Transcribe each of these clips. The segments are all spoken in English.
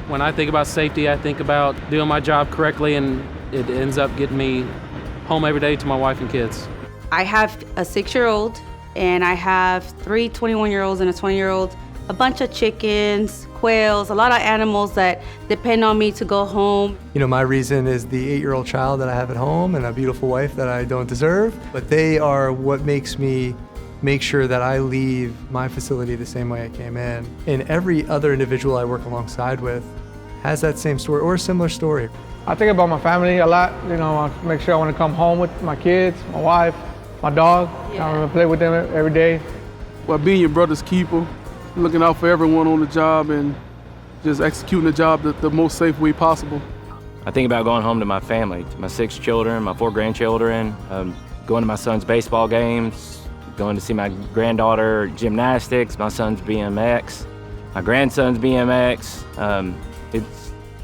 When I think about safety, I think about doing my job correctly, and it ends up getting me home every day to my wife and kids. I have a 6-year-old, and I have 3 21-year-olds and a 20-year-old, a bunch of chickens, quails, a lot of animals that depend on me to go home. You know, my reason is the 8-year-old child that I have at home and a beautiful wife that I don't deserve, but they are what makes me make sure that I leave my facility the same way I came in. And every other individual I work alongside with has that same story or a similar story. I think about my family a lot. You know, I make sure I want to come home with my kids, my wife, my dog. I want to play with them every day. Well, being your brother's keeper, looking out for everyone on the job and just executing the job the most safe way possible. I think about going home to my family, to my 6 children, my 4 grandchildren, going to my son's baseball games, going to see my granddaughter gymnastics, my son's BMX, my grandson's BMX.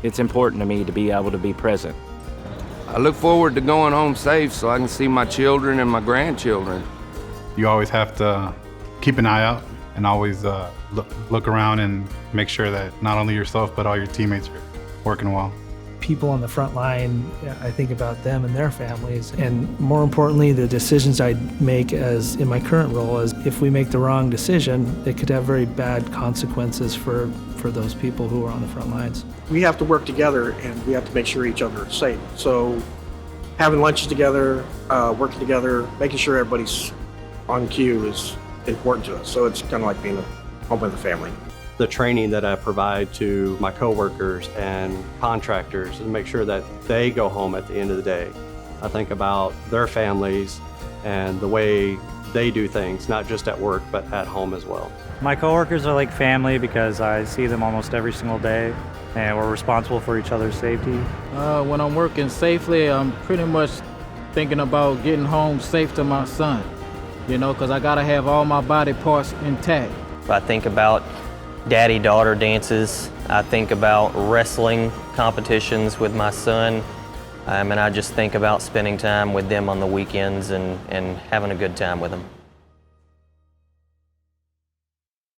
It's important to me to be able to be present. I look forward to going home safe so I can see my children and my grandchildren. You always have to keep an eye out and always look around and make sure that not only yourself but all your teammates are working well. People on the front line, I think about them and their families, and more importantly, the decisions I make as in my current role is if we make the wrong decision, it could have very bad consequences for those people who are on the front lines. We have to work together and we have to make sure each other is safe. So having lunches together, working together, making sure everybody's on cue is important to us. So it's kind of like being home with the family. The training that I provide to my coworkers and contractors and make sure that they go home at the end of the day. I think about their families and the way they do things, not just at work, but at home as well. My coworkers are like family because I see them almost every single day, and we're responsible for each other's safety. When I'm working safely, I'm pretty much thinking about getting home safe to my son, you know, because I got to have all my body parts intact. I think about daddy-daughter dances. I think about wrestling competitions with my son. And I just think about spending time with them on the weekends and having a good time with them.